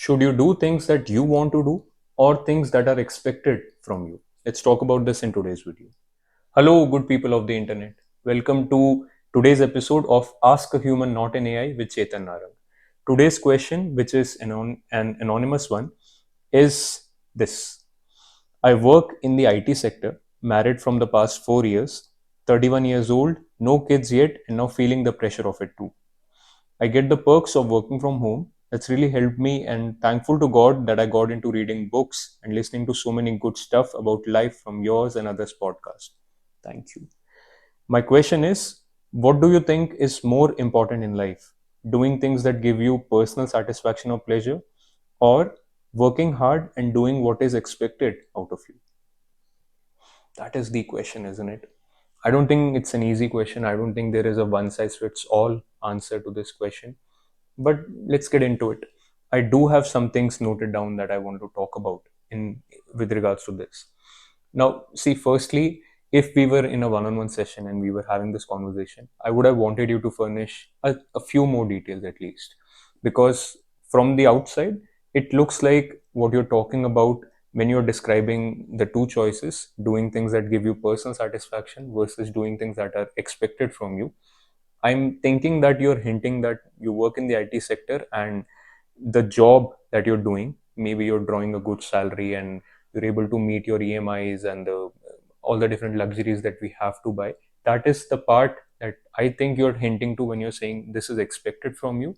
Should you do things that you want to do or things that are expected from you? Let's talk about this in today's video. Hello, good people of the internet. Welcome to today's episode of Ask a Human Not an AI with Chetan Narang. Today's question, which is an anonymous one, is this. I work in the IT sector, married from the past 4 years, 31 years old, no kids yet, and now feeling the pressure of it too. I get the perks of working from home. That's really helped me, and thankful to God that I got into reading books and listening to so many good stuff about life from yours and others' podcast. Thank you. My question is, what do you think is more important in life? Doing things that give you personal satisfaction or pleasure, or working hard and doing what is expected out of you? That is the question, isn't it? I don't think it's an easy question. I don't think there is a one size fits all answer to this question. But let's get into it. I do have some things noted down that I want to talk about in with regards to this. Now, see, firstly, if we were in a one-on-one session and we were having this conversation, I would have wanted you to furnish a few more details at least, because from the outside, it looks like what you're talking about when you're describing the two choices, doing things that give you personal satisfaction versus doing things that are expected from you. I'm thinking that you're hinting that you work in the IT sector and the job that you're doing, maybe you're drawing a good salary and you're able to meet your EMIs and all the different luxuries that we have to buy. That is the part that I think you're hinting to when you're saying this is expected from you.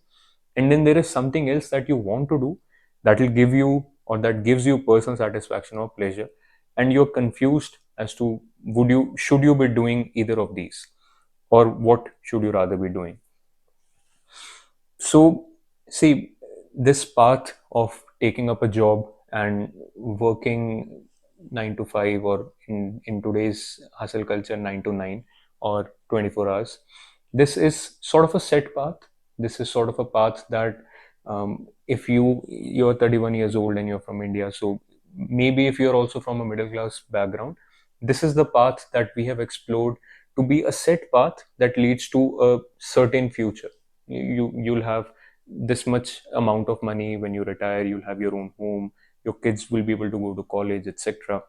And then there is something else that you want to do that will give you or that gives you personal satisfaction or pleasure. And you're confused as to should you be doing either of these, or what should you rather be doing? So, see, this path of taking up a job and working 9 to 5, or in today's hustle culture, 9 to 9 or 24 hours, this is sort of a set path. This is sort of a path that if you're 31 years old and you're from India, so maybe if you're also from a middle class background, this is the path that we have explored to be a set path that leads to a certain future. You'll have this much amount of money when you retire, you'll have your own home, your kids will be able to go to college, etc.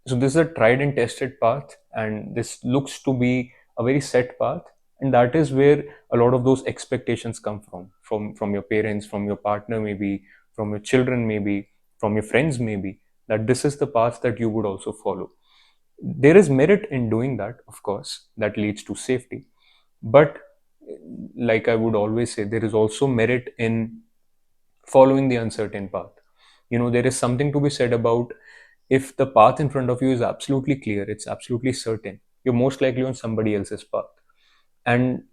So this is a tried and tested path, and this looks to be a very set path, and that is where a lot of those expectations come from your parents, from your partner, maybe from your children, maybe from your friends, maybe, that this is the path that you would also follow. There is merit in doing that, of course, that leads to safety, but like I would always say, there is also merit in following the uncertain path. There is something to be said about, if the path in front of you is absolutely clear, it's absolutely certain, you're most likely on somebody else's path. And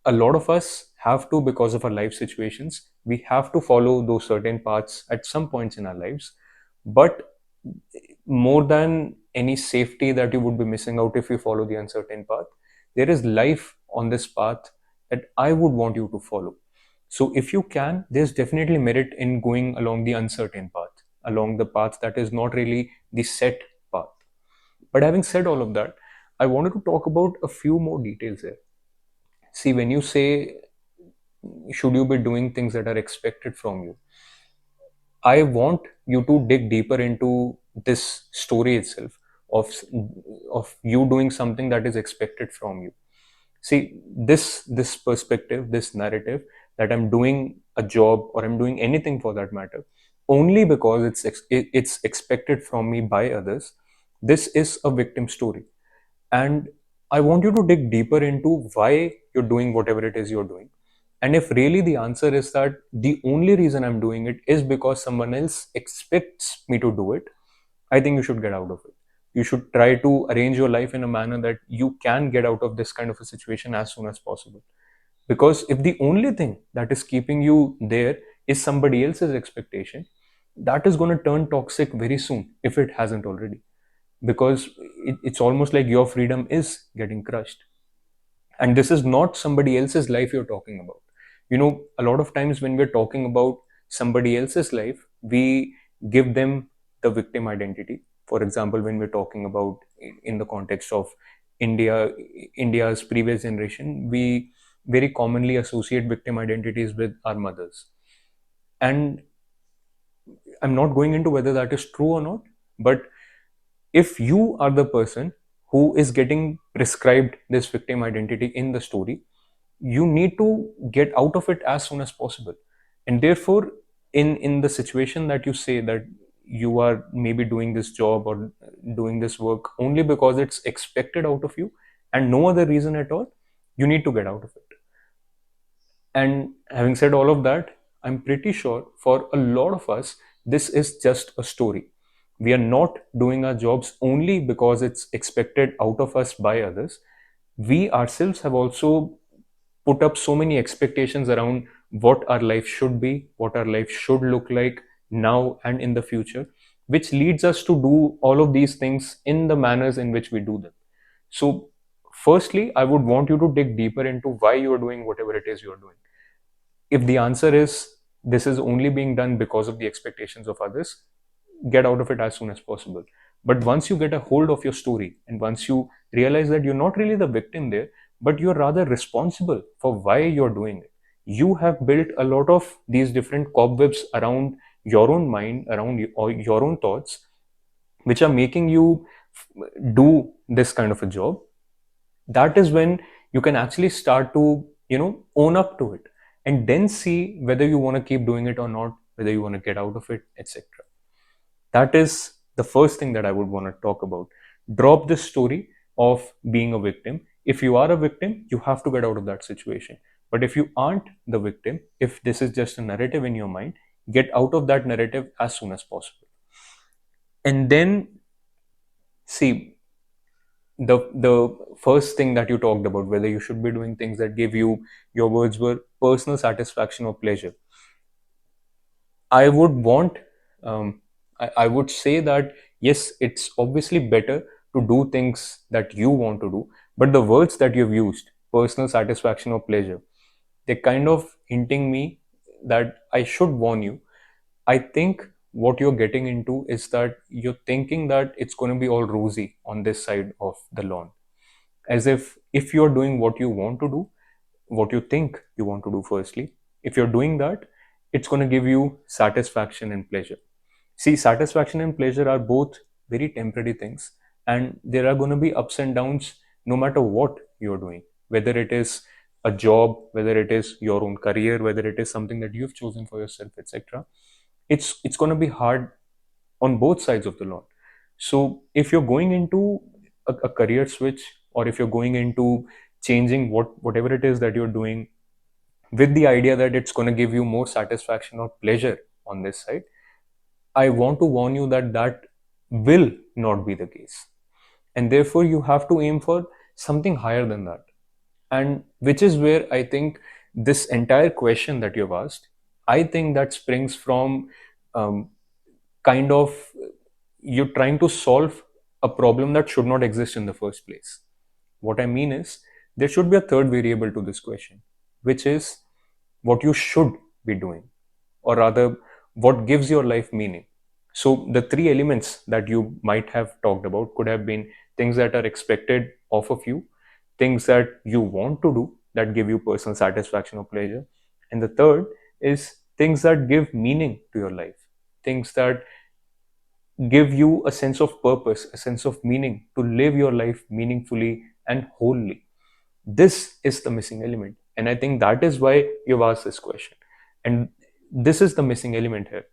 a lot of us have to, because of our life situations, we have to follow those certain paths at some points in our lives. But more than any safety that you would be missing out if you follow the uncertain path, there is life on this path that I would want you to follow. So if you can, there's definitely merit in going along the uncertain path, along the path that is not really the set path. But having said all of that, I wanted to talk about a few more details here. See, when you say, should you be doing things that are expected from you, I want you to dig deeper into this story itself of of you doing something that is expected from you. See, this perspective, this narrative that I'm doing a job or I'm doing anything for that matter only because it's expected from me by others. This is a victim story, and I want you to dig deeper into why you're doing whatever it is you're doing. And if really the answer is that the only reason I'm doing it is because someone else expects me to do it, I think you should get out of it. You should try to arrange your life in a manner that you can get out of this kind of a situation as soon as possible. Because if the only thing that is keeping you there is somebody else's expectation, that is going to turn toxic very soon if it hasn't already. Because it's almost like your freedom is getting crushed. And this is not somebody else's life you're talking about. A lot of times when we're talking about somebody else's life, we give them the victim identity. For example, when we're talking about in the context of India's previous generation, we very commonly associate victim identities with our mothers. And I'm not going into whether that is true or not, but if you are the person who is getting prescribed this victim identity in the story, you need to get out of it as soon as possible. And therefore, in the situation that you say that you are maybe doing this job or doing this work only because it's expected out of you and no other reason at all, you need to get out of it. And having said all of that, I'm pretty sure for a lot of us, this is just a story. We are not doing our jobs only because it's expected out of us by others. We ourselves have also put up so many expectations around what our life should be, what our life should look like now and in the future, which leads us to do all of these things in the manners in which we do them. So, firstly, I would want you to dig deeper into why you're doing whatever it is you're doing. If the answer is this is only being done because of the expectations of others, get out of it as soon as possible. But once you get a hold of your story and once you realize that you're not really the victim there, but you're rather responsible for why you're doing it, you have built a lot of these different cobwebs around your own mind, around or your own thoughts, which are making you do this kind of a job. That is when you can actually start to own up to it, and then see whether you want to keep doing it or not, whether you want to get out of it, etc. That is the first thing that I would want to talk about. Drop this story of being a victim. If you are a victim, you have to get out of that situation. But if you aren't the victim, if this is just a narrative in your mind, get out of that narrative as soon as possible. And then see, the first thing that you talked about, whether you should be doing things that give you, your words were, personal satisfaction or pleasure. I would want, I would say that yes, it's obviously better to do things that you want to do, but the words that you've used, personal satisfaction or pleasure, they're kind of hinting me that I should warn you. I think what you're getting into is that you're thinking that it's going to be all rosy on this side of the lawn, as if you're doing what you want to do, what you think you want to do, firstly, if you're doing that, it's going to give you satisfaction and pleasure. See, satisfaction and pleasure are both very temporary things, and there are going to be ups and downs no matter what you're doing, whether it is a job, whether it is your own career, whether it is something that you've chosen for yourself, etc. It's going to be hard on both sides of the lawn. So if you're going into a career switch, or if you're going into changing whatever it is that you're doing with the idea that it's going to give you more satisfaction or pleasure on this side, I want to warn you that that will not be the case. And therefore, you have to aim for something higher than that. And which is where I think this entire question that you've asked, I think that springs from um, kind of you're trying to solve a problem that should not exist in the first place. What I mean is, there should be a third variable to this question, which is what you should be doing, or rather, what gives your life meaning. So, the three elements that you might have talked about could have been things that are expected off of you, things that you want to do that give you personal satisfaction or pleasure, and the third is things that give meaning to your life, things that give you a sense of purpose, a sense of meaning to live your life meaningfully and wholly. This is the missing element. And I think that is why you've asked this question. And this is the missing element here.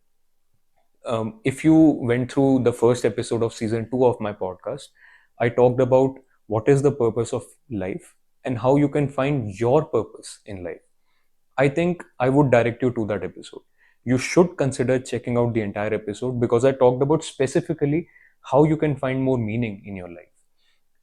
If you went through the first episode of season 2 of my podcast, I talked about what is the purpose of life and how you can find your purpose in life. I think I would direct you to that episode. You should consider checking out the entire episode because I talked about specifically how you can find more meaning in your life.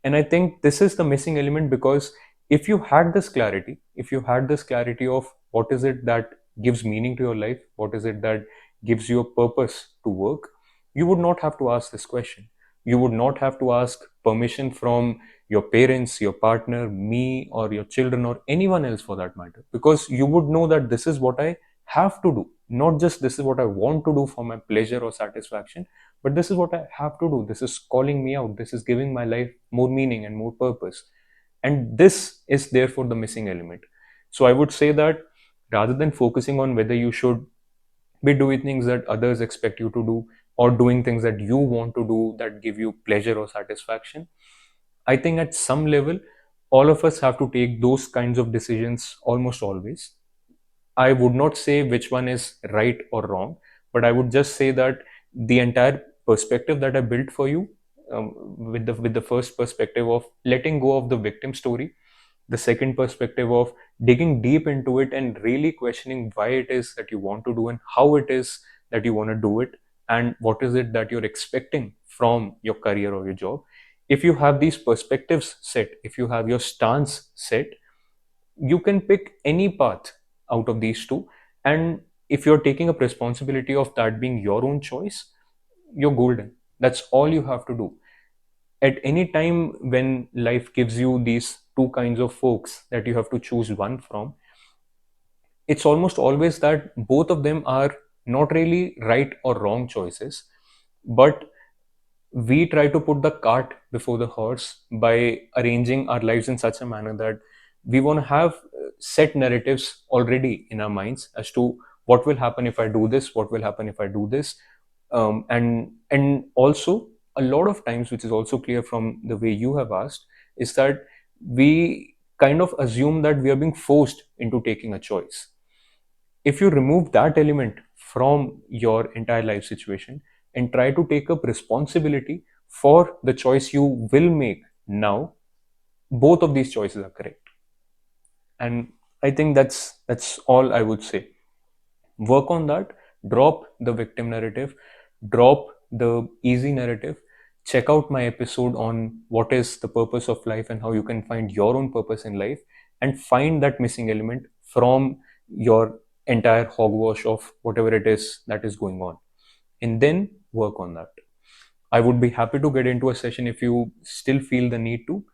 And I think this is the missing element, because if you had this clarity, if you had this clarity of what is it that gives meaning to your life, what is it that gives you a purpose to work, you would not have to ask this question. You would not have to ask permission from your parents, your partner, me, or your children, or anyone else for that matter, because you would know that this is what I have to do, not just this is what I want to do for my pleasure or satisfaction, but this is what I have to do. This is calling me out. This is giving my life more meaning and more purpose. And this is therefore the missing element. So I would say that rather than focusing on whether you should be doing things that others expect you to do, or doing things that you want to do that give you pleasure or satisfaction. I think at some level, all of us have to take those kinds of decisions almost always. I would not say which one is right or wrong, but I would just say that the entire perspective that I built for you, with the first perspective of letting go of the victim story, the second perspective of digging deep into it and really questioning why it is that you want to do and how it is that you want to do it, and what is it that you're expecting from your career or your job. If you have these perspectives set, if you have your stance set, you can pick any path out of these two. And if you're taking up responsibility of that being your own choice, you're golden. That's all you have to do. At any time when life gives you these two kinds of folks that you have to choose one from, it's almost always that both of them are not really right or wrong choices, but we try to put the cart before the horse by arranging our lives in such a manner that we want to have set narratives already in our minds as to what will happen if I do this, what will happen if I do this. And also, a lot of times, which is also clear from the way you have asked, is that we kind of assume that we are being forced into taking a choice. If you remove that element from your entire life situation and try to take up responsibility for the choice you will make now, both of these choices are correct. And I think that's all I would say. Work on that. Drop the victim narrative, drop the easy narrative. Check out my episode on what is the purpose of life and how you can find your own purpose in life, and find that missing element from your entire hogwash of whatever it is that is going on, and then work on that. I would be happy to get into a session if you still feel the need to.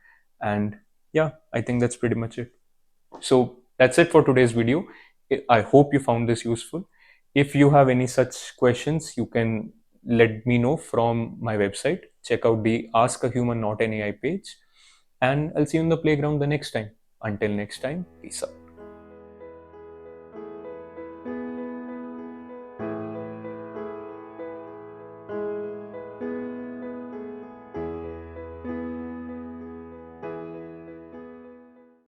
And yeah, I think that's pretty much it. So that's it for today's video. I hope you found this useful. If you have any such questions, you can let me know from my website. Check out the Ask a Human Not an AI page. And I'll see you in the playground the next time. Until next time, peace out.